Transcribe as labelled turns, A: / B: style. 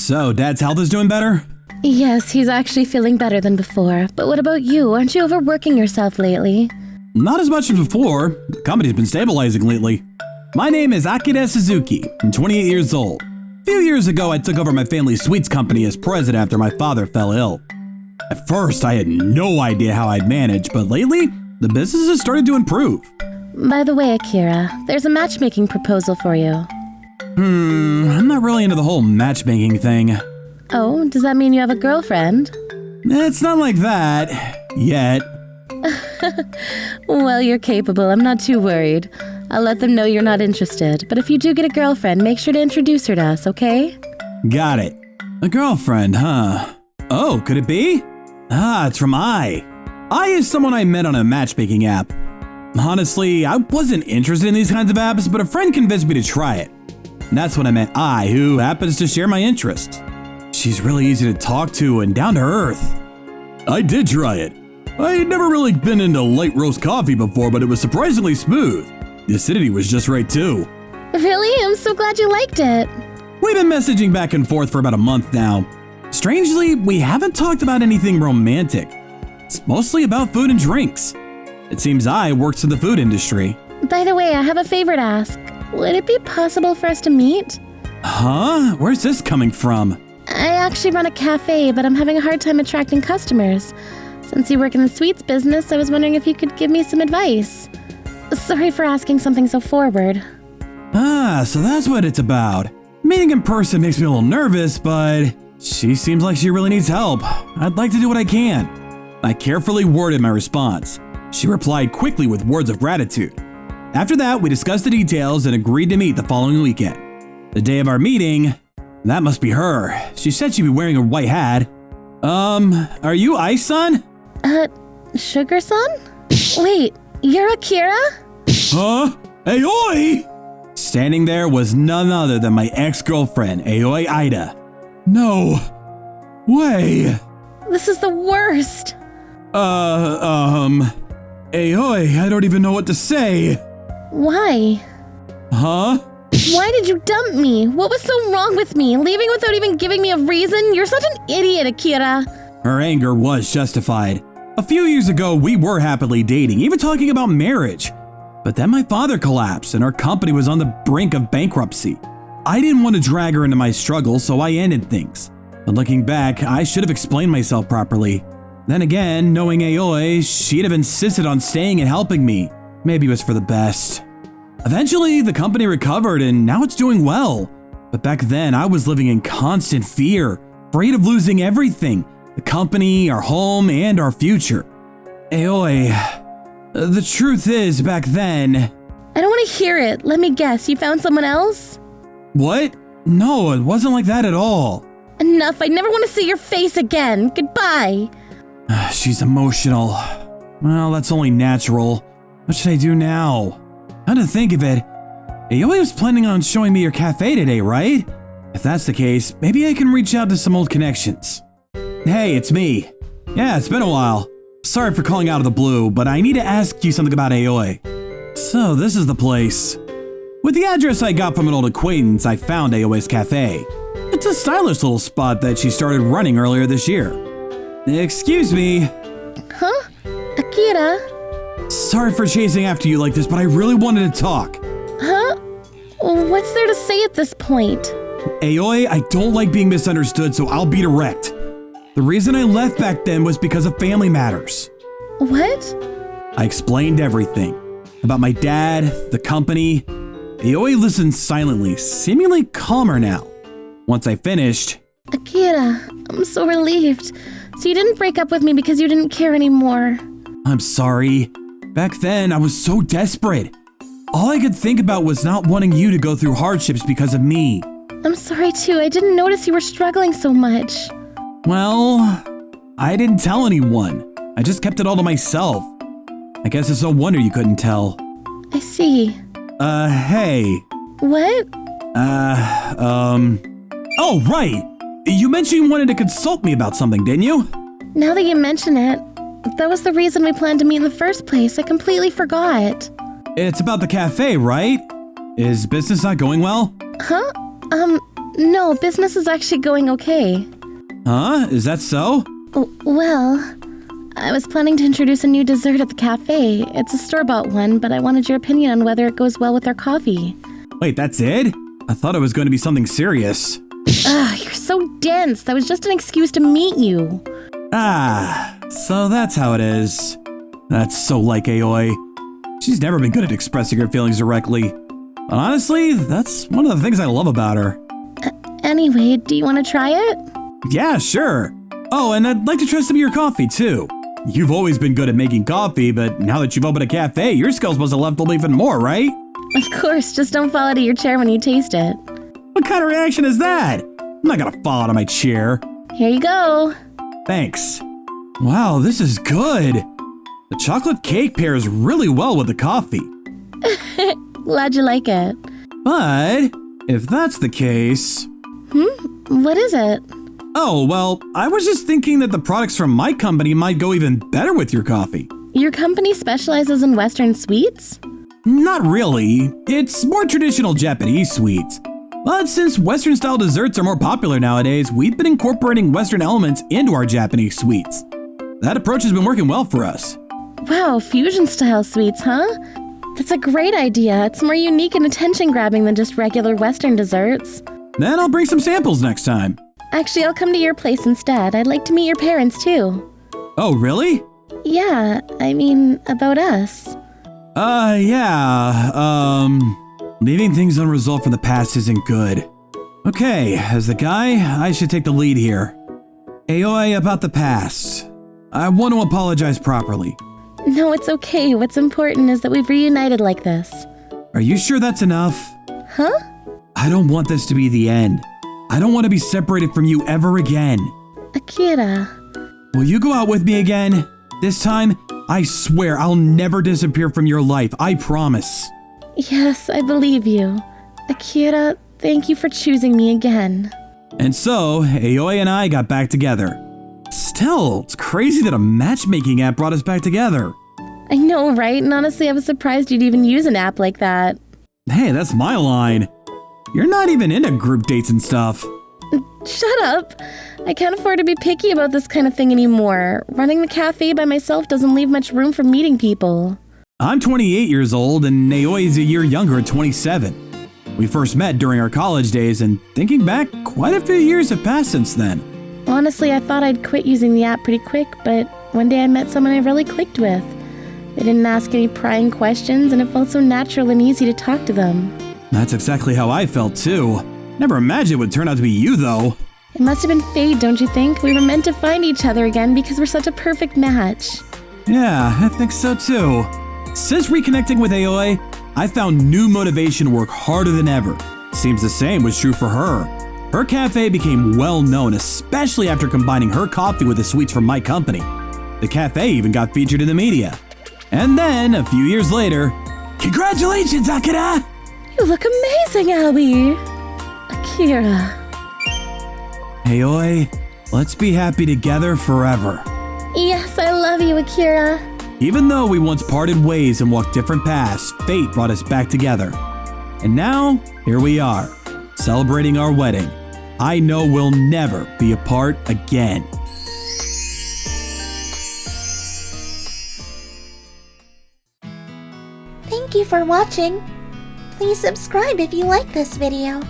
A: So, Dad's health is doing better?
B: Yes, he's actually feeling better than before. But what about you? Aren't you overworking yourself lately?
A: Not as much as before. The company's been stabilizing lately. My name is Akira Suzuki. I'm 28 years old. A few years ago, I took over my family's sweets company as president after my father fell ill. At first, I had no idea how I'd manage, but lately, the business has started to improve.
B: By the way, Akira, there's a matchmaking proposal for you.
A: I'm not really into the whole matchmaking thing.
B: Oh, does that mean you have a girlfriend?
A: It's not like that. Yet.
B: Well, you're capable. I'm not too worried. I'll let them know you're not interested. But if you do get a girlfriend, make sure to introduce her to us, okay?
A: Got it. A girlfriend, huh? Oh, could it be? It's from I. I is someone I met on a matchmaking app. Honestly, I wasn't interested in these kinds of apps, but a friend convinced me to try it. And that's when I met I, who happens to share my interests. She's really easy to talk to and down to earth. I did try it. I had never really been into light roast coffee before, but it was surprisingly smooth. The acidity was just right too.
B: Really? I'm so glad you liked it.
A: We've been messaging back and forth for about a month now. Strangely, we haven't talked about anything romantic. It's mostly about food and drinks. It seems I works in the food industry.
B: By the way, I have a favor to ask. Would it be possible for us to meet?
A: Huh? Where's this coming from?
B: I actually run a cafe, but I'm having a hard time attracting customers. Since you work in the sweets business, I was wondering if you could give me some advice. Sorry for asking something so forward.
A: So that's what it's about. Meeting in person makes me a little nervous, but she seems like she really needs help. I'd like to do what I can. I carefully worded my response. She replied quickly with words of gratitude. After that, we discussed the details and agreed to meet the following weekend. The day of our meeting, that must be her. She said she'd be wearing a white hat. Are you Ice-san?
B: Sugar-san? Wait, you're Akira?
A: Huh? Aoi! Standing there was none other than my ex-girlfriend, Aoi Ida. No way.
B: This is the worst.
A: Aoi, I don't even know what to say.
B: Why?
A: Huh?
B: Why did you dump me? What was so wrong with me? Leaving without even giving me a reason? You're such an idiot, Akira.
A: Her anger was justified. A few years ago, we were happily dating, even talking about marriage. But then my father collapsed and our company was on the brink of bankruptcy. I didn't want to drag her into my struggles, so I ended things. But looking back, I should have explained myself properly. Then again, knowing Aoi, she'd have insisted on staying and helping me. Maybe it was for the best. Eventually, the company recovered and now it's doing well. But back then, I was living in constant fear, afraid of losing everything. The company, our home, and our future. Aoi, the truth is, back then…
B: I don't want to hear it. Let me guess, you found someone else?
A: What? No, it wasn't like that at all.
B: Enough, I never want to see your face again. Goodbye.
A: She's emotional. Well, that's only natural. What should I do now? How to think of it. Aoi was planning on showing me your cafe today, right? If that's the case, maybe I can reach out to some old connections. Hey, it's me. Yeah, it's been a while. Sorry for calling out of the blue, but I need to ask you something about Aoi. So, this is the place. With the address I got from an old acquaintance, I found Aoi's cafe. It's a stylish little spot that she started running earlier this year. Excuse me.
B: Huh? Akira?
A: Sorry for chasing after you like this, but I really wanted to talk.
B: Huh? What's there to say at this point?
A: Aoi, I don't like being misunderstood, so I'll be direct. The reason I left back then was because of family matters.
B: What?
A: I explained everything. About my dad, the company. Aoi listened silently, seemingly calmer now. Once I finished…
B: Akira, I'm so relieved. So you didn't break up with me because you didn't care anymore.
A: I'm sorry. Back then, I was so desperate. All I could think about was not wanting you to go through hardships because of me.
B: I'm sorry too, I didn't notice you were struggling so much.
A: Well, I didn't tell anyone. I just kept it all to myself. I guess it's no wonder you couldn't tell.
B: I see.
A: Hey.
B: What?
A: Oh, right. You mentioned you wanted to consult me about something, didn't you?
B: Now that you mention it, that was the reason we planned to meet in the first place. I completely forgot.
A: It's about the cafe, right? Is business not going well?
B: Huh? No, business is actually going okay.
A: Huh? Is that so?
B: Well, I was planning to introduce a new dessert at the cafe. It's a store-bought one, but I wanted your opinion on whether it goes well with our coffee.
A: Wait, that's it? I thought it was going to be something serious.
B: Ugh, you're so dense. That was just an excuse to meet you.
A: Ah, so that's how it is. That's so like Aoi. She's never been good at expressing her feelings directly. But honestly, that's one of the things I love about her.
B: Anyway, do you want to try it?
A: Yeah, sure. Oh, and I'd like to try some of your coffee, too. You've always been good at making coffee, but now that you've opened a cafe, your skills must have leveled even more, right?
B: Of course, just don't fall out of your chair when you taste it.
A: What kind of reaction is that? I'm not gonna fall out of my chair.
B: Here you go.
A: Thanks. Wow, this is good. The chocolate cake pairs really well with the coffee.
B: Glad you like it.
A: But if that's the case...
B: What is it?
A: Oh, well, I was just thinking that the products from my company might go even better with your coffee.
B: Your company specializes in Western sweets?
A: Not really. It's more traditional Japanese sweets. But since Western-style desserts are more popular nowadays, we've been incorporating Western elements into our Japanese sweets. That approach has been working well for us.
B: Wow, fusion-style sweets, huh? That's a great idea. It's more unique and attention-grabbing than just regular Western desserts.
A: Then I'll bring some samples next time.
B: Actually, I'll come to your place instead. I'd like to meet your parents, too.
A: Oh, really?
B: Yeah, I mean, about us.
A: Leaving things unresolved from the past isn't good. Okay, as the guy, I should take the lead here. Aoi, about the past. I want to apologize properly.
B: No, it's okay. What's important is that we've reunited like this.
A: Are you sure that's enough?
B: Huh?
A: I don't want this to be the end. I don't want to be separated from you ever again.
B: Akira.
A: Will you go out with me again? This time, I swear I'll never disappear from your life. I promise.
B: Yes, I believe you. Akira, thank you for choosing me again.
A: And so, Aoi and I got back together. Still, it's crazy that a matchmaking app brought us back together.
B: I know, right? And honestly, I was surprised you'd even use an app like that.
A: Hey, that's my line. You're not even into group dates and stuff.
B: Shut up. I can't afford to be picky about this kind of thing anymore. Running the cafe by myself doesn't leave much room for meeting people.
A: I'm 28 years old and Aoi is a year younger at 27. We first met during our college days, and thinking back, quite a few years have passed since then.
B: Honestly, I thought I'd quit using the app pretty quick, but one day I met someone I really clicked with. They didn't ask any prying questions, and it felt so natural and easy to talk to them.
A: That's exactly how I felt too. Never imagined it would turn out to be you though.
B: It must have been fate, don't you think? We were meant to find each other again because we're such a perfect match.
A: Yeah, I think so too. Since reconnecting with Aoi, I found new motivation to work harder than ever. Seems the same was true for her. Her cafe became well known, especially after combining her coffee with the sweets from my company. The cafe even got featured in the media. And then, a few years later, congratulations, Akira!
B: You look amazing, Aoi! Akira.
A: Aoi, let's be happy together forever.
B: Yes, I love you, Akira.
A: Even though we once parted ways and walked different paths, fate brought us back together. And now, here we are, celebrating our wedding. I know we'll never be apart again.
C: Thank you for watching. Please subscribe if you like this video.